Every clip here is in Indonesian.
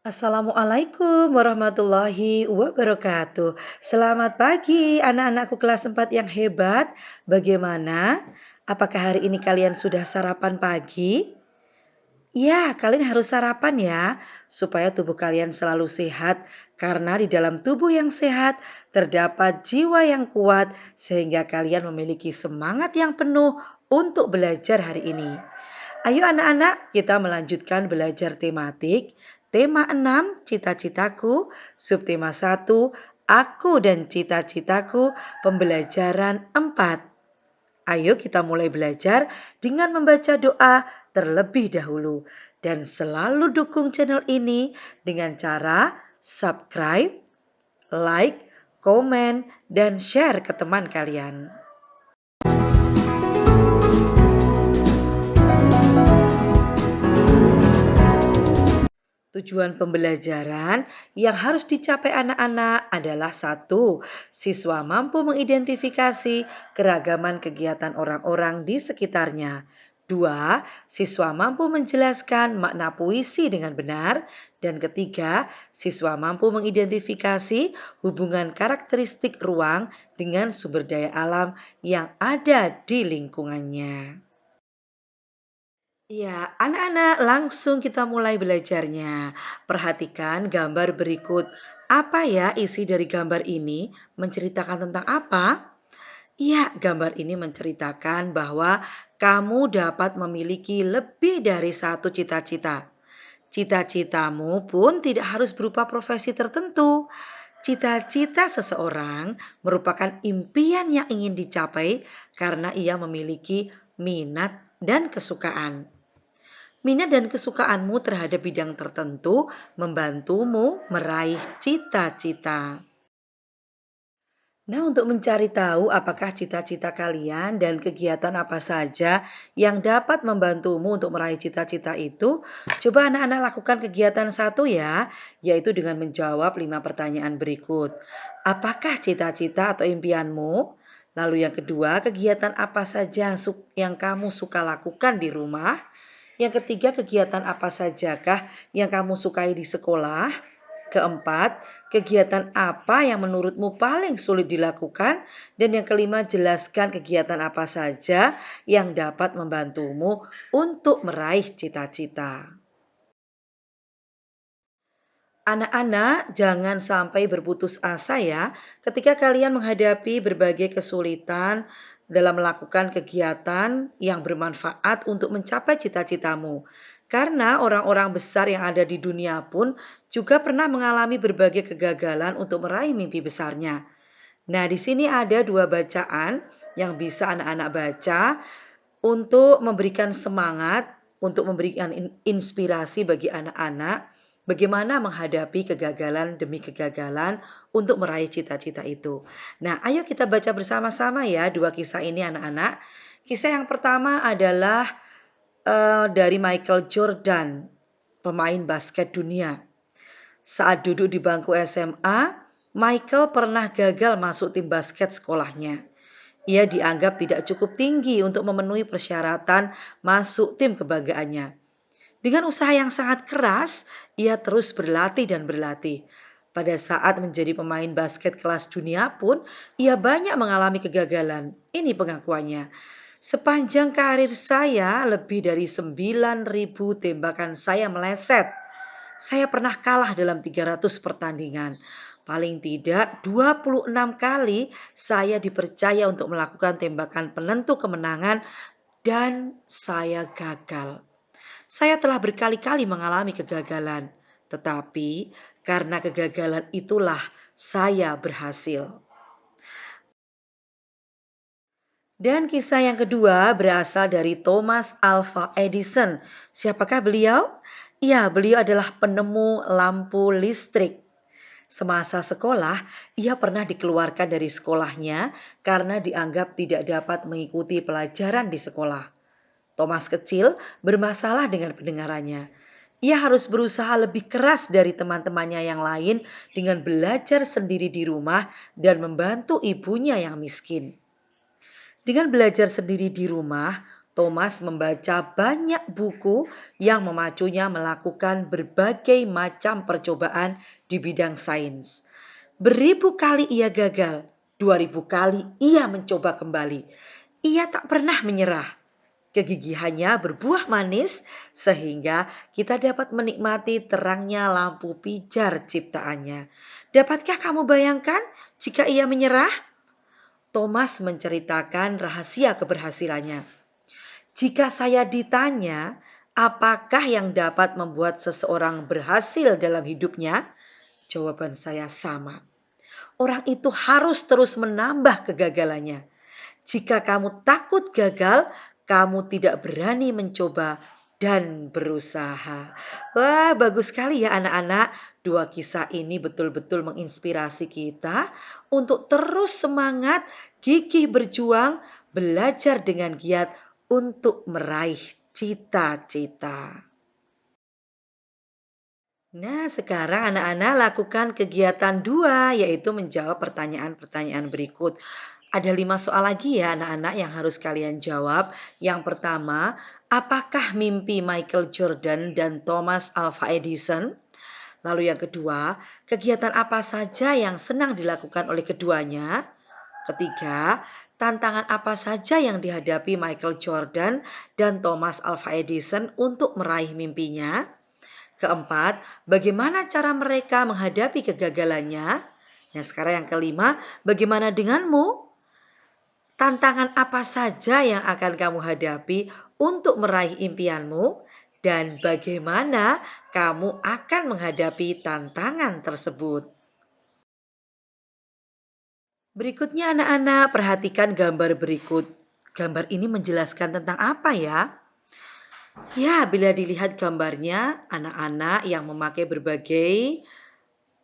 Assalamualaikum warahmatullahi wabarakatuh. Selamat pagi anak-anakku kelas 4 yang hebat. Bagaimana? Apakah hari ini kalian sudah sarapan pagi? Ya, kalian harus sarapan ya, supaya tubuh kalian selalu sehat. Karena di dalam tubuh yang sehat terdapat jiwa yang kuat, sehingga kalian memiliki semangat yang penuh untuk belajar hari ini. Ayo anak-anak, kita melanjutkan belajar tematik. Tema 6, cita-citaku. Subtema 1, aku dan cita-citaku. Pembelajaran 4. Ayo kita mulai belajar dengan membaca doa terlebih dahulu. Dan selalu dukung channel ini dengan cara subscribe, like, komen, dan share ke teman kalian. Tujuan pembelajaran yang harus dicapai anak-anak adalah satu, siswa mampu mengidentifikasi keragaman kegiatan orang-orang di sekitarnya. Dua, siswa mampu menjelaskan makna puisi dengan benar. Dan ketiga, siswa mampu mengidentifikasi hubungan karakteristik ruang dengan sumber daya alam yang ada di lingkungannya. Ya, anak-anak, langsung kita mulai belajarnya. Perhatikan gambar berikut. Apa ya isi dari gambar ini? Menceritakan tentang apa? Ya, gambar ini menceritakan bahwa kamu dapat memiliki lebih dari satu cita-cita. Cita-citamu pun tidak harus berupa profesi tertentu. Cita-cita seseorang merupakan impian yang ingin dicapai karena ia memiliki minat dan kesukaan. Minat dan kesukaanmu terhadap bidang tertentu membantumu meraih cita-cita. Nah, untuk mencari tahu apakah cita-cita kalian dan kegiatan apa saja yang dapat membantumu untuk meraih cita-cita itu, coba anak-anak lakukan kegiatan satu ya, yaitu dengan menjawab 5 pertanyaan berikut. Apakah cita-cita atau impianmu? Lalu yang kedua, kegiatan apa saja yang kamu suka lakukan di rumah? Yang ketiga, kegiatan apa sajakah yang kamu sukai di sekolah? Keempat, kegiatan apa yang menurutmu paling sulit dilakukan? Dan yang kelima, jelaskan kegiatan apa saja yang dapat membantumu untuk meraih cita-cita. Anak-anak, jangan sampai berputus asa ya ketika kalian menghadapi berbagai kesulitan dalam melakukan kegiatan yang bermanfaat untuk mencapai cita-citamu. Karena orang-orang besar yang ada di dunia pun juga pernah mengalami berbagai kegagalan untuk meraih mimpi besarnya. Nah, di sini ada dua bacaan yang bisa anak-anak baca untuk memberikan semangat, untuk memberikan inspirasi bagi anak-anak bagaimana menghadapi kegagalan demi kegagalan untuk meraih cita-cita itu. Nah, ayo kita baca bersama-sama ya dua kisah ini anak-anak. Kisah yang pertama adalah dari Michael Jordan, pemain basket dunia. Saat duduk di bangku SMA, Michael pernah gagal masuk tim basket sekolahnya. Ia dianggap tidak cukup tinggi untuk memenuhi persyaratan masuk tim kebanggaannya. Dengan usaha yang sangat keras, ia terus berlatih dan berlatih. Pada saat menjadi pemain basket kelas dunia pun, ia banyak mengalami kegagalan. Ini pengakuannya. Sepanjang karir saya, lebih dari 9.000 tembakan saya meleset. Saya pernah kalah dalam 300 pertandingan. Paling tidak 26 kali saya dipercaya untuk melakukan tembakan penentu kemenangan dan saya gagal. Saya telah berkali-kali mengalami kegagalan, tetapi karena kegagalan itulah saya berhasil. Dan kisah yang kedua berasal dari Thomas Alva Edison. Siapakah beliau? Ya, beliau adalah penemu lampu listrik. Semasa sekolah, ia pernah dikeluarkan dari sekolahnya karena dianggap tidak dapat mengikuti pelajaran di sekolah. Thomas kecil bermasalah dengan pendengarannya. Ia harus berusaha lebih keras dari teman-temannya yang lain dengan belajar sendiri di rumah dan membantu ibunya yang miskin. Dengan belajar sendiri di rumah, Thomas membaca banyak buku yang memacunya melakukan berbagai macam percobaan di bidang sains. Beribu kali ia gagal, 2000 kali ia mencoba kembali. Ia tak pernah menyerah. Kegigihannya berbuah manis sehingga kita dapat menikmati terangnya lampu pijar ciptaannya. Dapatkah kamu bayangkan jika ia menyerah? Thomas menceritakan rahasia keberhasilannya. Jika saya ditanya, apakah yang dapat membuat seseorang berhasil dalam hidupnya? Jawaban saya sama. Orang itu harus terus menambah kegagalannya. Jika kamu takut gagal, kamu tidak berani mencoba dan berusaha. Wah, bagus sekali ya anak-anak. Dua kisah ini betul-betul menginspirasi kita untuk terus semangat, gigih berjuang, belajar dengan giat untuk meraih cita-cita. Nah, sekarang anak-anak lakukan kegiatan 2, yaitu menjawab pertanyaan-pertanyaan berikut. Ada 5 soal lagi ya anak-anak yang harus kalian jawab. Yang pertama, apakah mimpi Michael Jordan dan Thomas Alva Edison? Lalu yang kedua, kegiatan apa saja yang senang dilakukan oleh keduanya? Ketiga, tantangan apa saja yang dihadapi Michael Jordan dan Thomas Alva Edison untuk meraih mimpinya? Keempat, bagaimana cara mereka menghadapi kegagalannya? Nah, sekarang yang kelima, bagaimana denganmu? Tantangan apa saja yang akan kamu hadapi untuk meraih impianmu? Dan bagaimana kamu akan menghadapi tantangan tersebut? Berikutnya anak-anak perhatikan gambar berikut. Gambar ini menjelaskan tentang apa ya? Ya, bila dilihat gambarnya, anak-anak yang memakai berbagai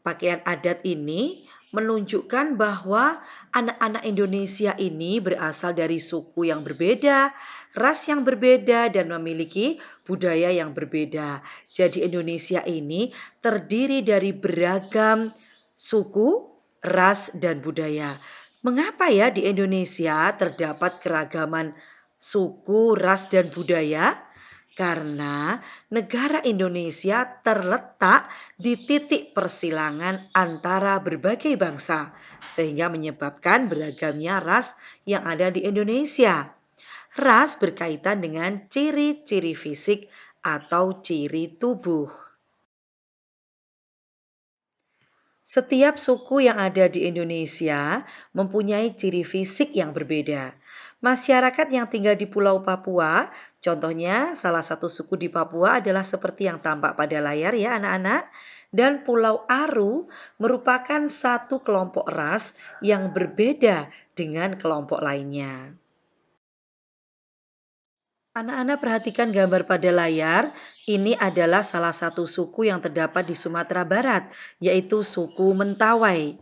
pakaian adat ini menunjukkan bahwa anak-anak Indonesia ini berasal dari suku yang berbeda, ras yang berbeda, dan memiliki budaya yang berbeda. Jadi Indonesia ini terdiri dari beragam suku, ras, dan budaya. Mengapa ya di Indonesia terdapat keragaman suku, ras, dan budaya? Karena negara Indonesia terletak di titik persilangan antara berbagai bangsa, sehingga menyebabkan beragamnya ras yang ada di Indonesia. Ras berkaitan dengan ciri-ciri fisik atau ciri tubuh. Setiap suku yang ada di Indonesia mempunyai ciri fisik yang berbeda. Masyarakat yang tinggal di Pulau Papua, contohnya salah satu suku di Papua adalah seperti yang tampak pada layar ya anak-anak. Dan Pulau Aru merupakan satu kelompok ras yang berbeda dengan kelompok lainnya. Anak-anak perhatikan gambar pada layar. Ini adalah salah satu suku yang terdapat di Sumatera Barat, yaitu suku Mentawai.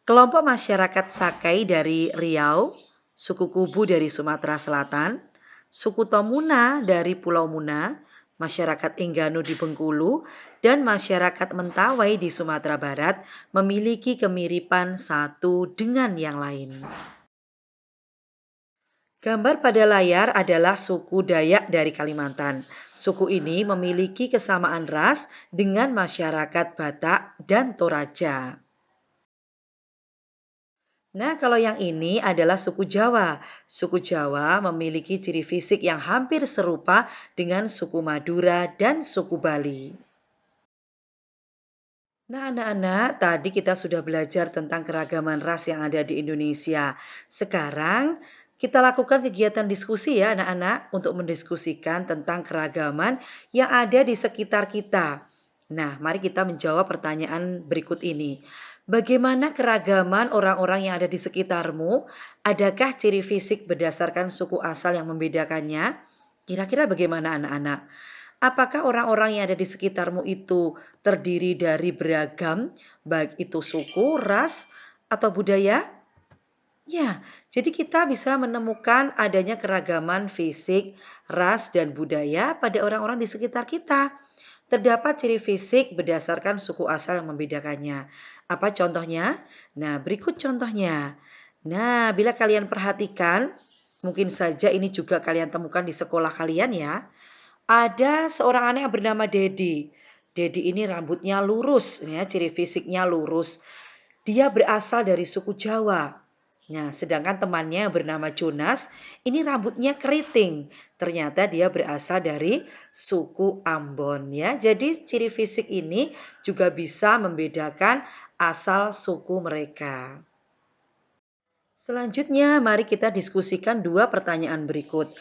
Kelompok masyarakat Sakai dari Riau, suku Kubu dari Sumatera Selatan, suku Tomuna dari Pulau Muna, masyarakat Enggano di Bengkulu, dan masyarakat Mentawai di Sumatera Barat memiliki kemiripan satu dengan yang lain. Gambar pada layar adalah suku Dayak dari Kalimantan. Suku ini memiliki kesamaan ras dengan masyarakat Batak dan Toraja. Nah, kalau yang ini adalah suku Jawa. Suku Jawa memiliki ciri fisik yang hampir serupa dengan suku Madura dan suku Bali. Nah, anak-anak, tadi kita sudah belajar tentang keragaman ras yang ada di Indonesia. Sekarang kita lakukan kegiatan diskusi ya anak-anak untuk mendiskusikan tentang keragaman yang ada di sekitar kita. Nah, mari kita menjawab pertanyaan berikut ini. Bagaimana keragaman orang-orang yang ada di sekitarmu? Adakah ciri fisik berdasarkan suku asal yang membedakannya? Kira-kira bagaimana anak-anak? Apakah orang-orang yang ada di sekitarmu itu terdiri dari beragam, baik itu suku, ras, atau budaya? Ya, jadi kita bisa menemukan adanya keragaman fisik, ras, dan budaya pada orang-orang di sekitar kita. Terdapat ciri fisik berdasarkan suku asal yang membedakannya. Apa contohnya? Nah, berikut contohnya. Nah, bila kalian perhatikan, Mungkin saja ini juga kalian temukan di sekolah kalian ya. Ada seorang anak yang bernama Dedi. Dedi ini rambutnya lurus ya, ciri fisiknya lurus. Dia berasal dari suku Jawa. Nah, sedangkan temannya yang bernama Jonas, ini rambutnya keriting. Ternyata dia berasal dari suku Ambon ya. Jadi ciri fisik ini juga bisa membedakan asal suku mereka. Selanjutnya, mari kita diskusikan dua pertanyaan berikut.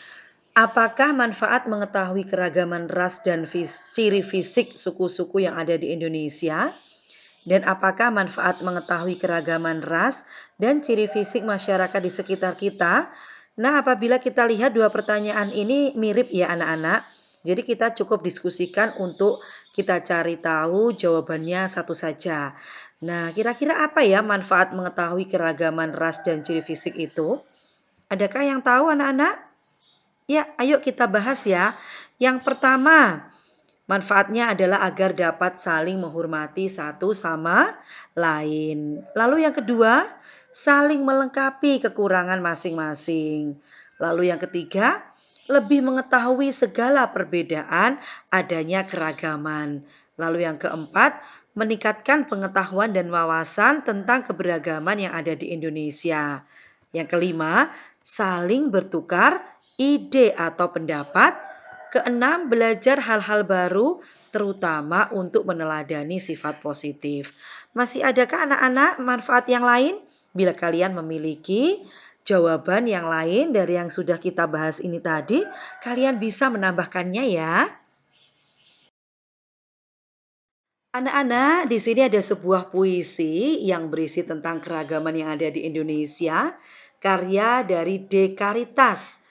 Apakah manfaat mengetahui keragaman ras dan ciri fisik suku-suku yang ada di Indonesia? Dan apakah manfaat mengetahui keragaman ras dan ciri fisik masyarakat di sekitar kita? Nah, apabila kita lihat dua pertanyaan ini mirip ya anak-anak. Jadi kita cukup diskusikan untuk kita cari tahu jawabannya satu saja. Nah, kira-kira apa ya manfaat mengetahui keragaman ras dan ciri fisik itu? Adakah yang tahu anak-anak? Ya, ayo kita bahas ya. Yang pertama, manfaatnya adalah agar dapat saling menghormati satu sama lain. Lalu yang kedua, saling melengkapi kekurangan masing-masing. Lalu yang ketiga, lebih mengetahui segala perbedaan adanya keragaman. Lalu yang keempat, meningkatkan pengetahuan dan wawasan tentang keberagaman yang ada di Indonesia. Yang kelima, saling bertukar ide atau pendapat. Keenam, belajar hal-hal baru terutama untuk meneladani sifat positif. Masih adakah anak-anak manfaat yang lain? Bila kalian memiliki jawaban yang lain dari yang sudah kita bahas ini tadi, kalian bisa menambahkannya ya. Anak-anak, di sini ada sebuah puisi yang berisi tentang keragaman yang ada di Indonesia, karya dari Dekaritas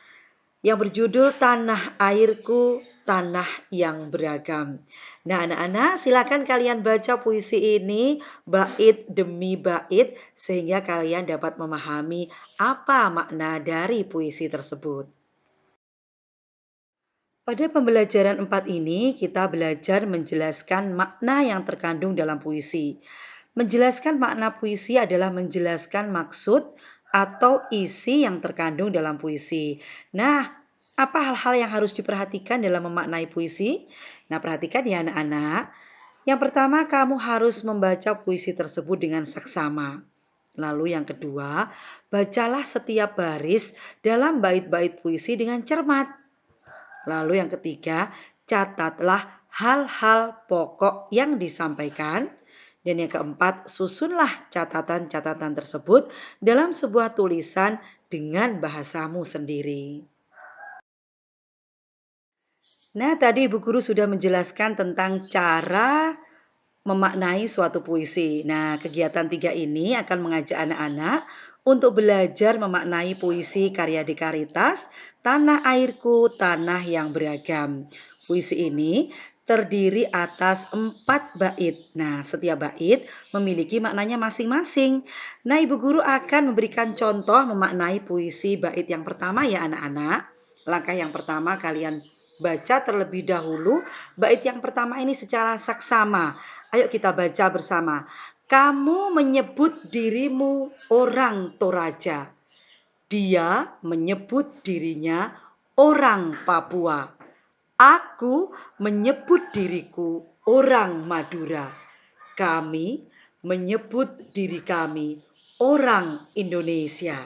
yang berjudul Tanah Airku, Tanah yang Beragam. Nah, anak-anak, silakan kalian baca puisi ini bait demi bait sehingga kalian dapat memahami apa makna dari puisi tersebut. Pada pembelajaran 4 ini, kita belajar menjelaskan makna yang terkandung dalam puisi. Menjelaskan makna puisi adalah menjelaskan maksud atau isi yang terkandung dalam puisi. Nah, apa hal-hal yang harus diperhatikan dalam memaknai puisi? Nah, perhatikan ya anak-anak. Yang pertama, kamu harus membaca puisi tersebut dengan saksama. Lalu yang kedua, bacalah setiap baris dalam bait-bait puisi dengan cermat. Lalu yang ketiga, catatlah hal-hal pokok yang disampaikan. Dan yang keempat, susunlah catatan-catatan tersebut dalam sebuah tulisan dengan bahasamu sendiri. Nah, tadi Ibu Guru sudah menjelaskan tentang cara memaknai suatu puisi. Nah, kegiatan 3 ini akan mengajak anak-anak untuk belajar memaknai puisi karya Dekaritas, Tanah Airku, Tanah yang Beragam. Puisi ini terdiri atas 4 bait. Nah, setiap bait memiliki maknanya masing-masing. Nah, Ibu Guru akan memberikan contoh memaknai puisi bait yang pertama ya anak-anak. Langkah yang pertama kalian baca terlebih dahulu bait yang pertama ini secara saksama. Ayo kita baca bersama. Kamu menyebut dirimu orang Toraja. Dia menyebut dirinya orang Papua. Aku menyebut diriku orang Madura. Kami menyebut diri kami orang Indonesia.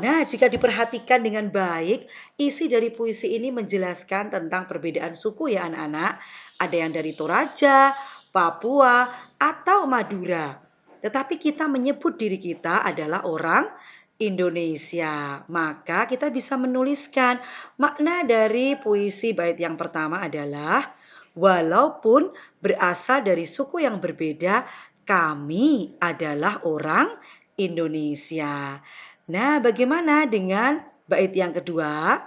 Nah, jika diperhatikan dengan baik, isi dari puisi ini menjelaskan tentang perbedaan suku ya anak-anak. Ada yang dari Toraja, Papua, atau Madura. Tetapi kita menyebut diri kita adalah orang Indonesia. Maka kita bisa menuliskan makna dari puisi bait yang pertama adalah walaupun berasal dari suku yang berbeda, kami adalah orang Indonesia. Nah, bagaimana dengan bait yang kedua,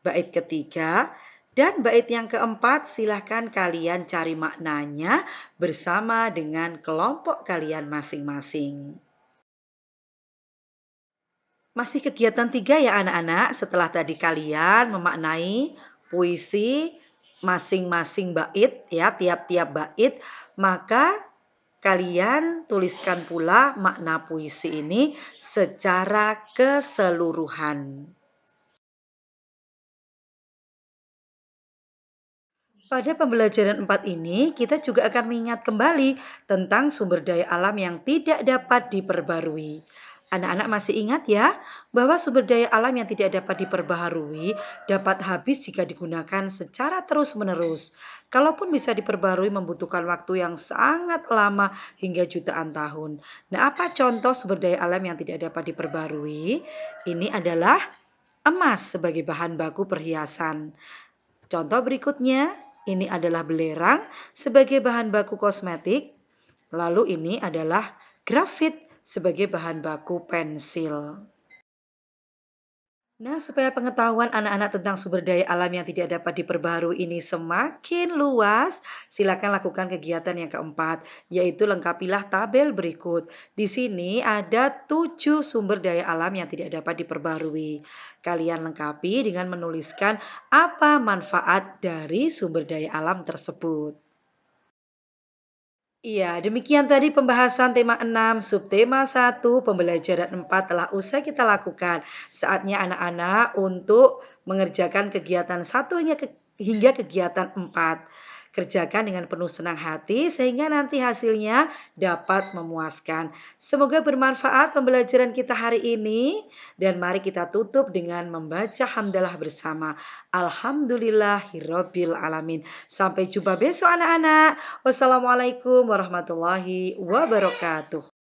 bait ketiga, dan bait yang keempat? Silahkan kalian cari maknanya bersama dengan kelompok kalian masing-masing. Masih kegiatan 3 ya anak-anak. Setelah tadi kalian memaknai puisi masing-masing bait ya, tiap-tiap bait, maka kalian tuliskan pula makna puisi ini secara keseluruhan. Pada pembelajaran 4 ini, kita juga akan mengingat kembali tentang sumber daya alam yang tidak dapat diperbarui. Anak-anak masih ingat ya, bahwa sumber daya alam yang tidak dapat diperbaharui dapat habis jika digunakan secara terus-menerus. Kalaupun bisa diperbarui membutuhkan waktu yang sangat lama hingga jutaan tahun. Nah, apa contoh sumber daya alam yang tidak dapat diperbarui? Ini adalah emas sebagai bahan baku perhiasan. Contoh berikutnya, ini adalah belerang sebagai bahan baku kosmetik. Lalu ini adalah grafit sebagai bahan baku pensil. Nah, supaya pengetahuan anak-anak tentang sumber daya alam yang tidak dapat diperbaharui ini semakin luas, silakan lakukan kegiatan yang keempat, yaitu lengkapilah tabel berikut. Di sini ada 7 sumber daya alam yang tidak dapat diperbaharui. Kalian lengkapi dengan menuliskan apa manfaat dari sumber daya alam tersebut. Iya, demikian tadi pembahasan tema 6, subtema 1, pembelajaran 4 telah usai kita lakukan. Saatnya anak-anak untuk mengerjakan kegiatan 1 hingga kegiatan 4. Kerjakan dengan penuh senang hati sehingga nanti hasilnya dapat memuaskan. Semoga bermanfaat pembelajaran kita hari ini dan mari kita tutup dengan membaca hamdalah bersama. Alhamdulillahirabbil alamin. Sampai jumpa besok anak-anak. Wassalamualaikum warahmatullahi wabarakatuh.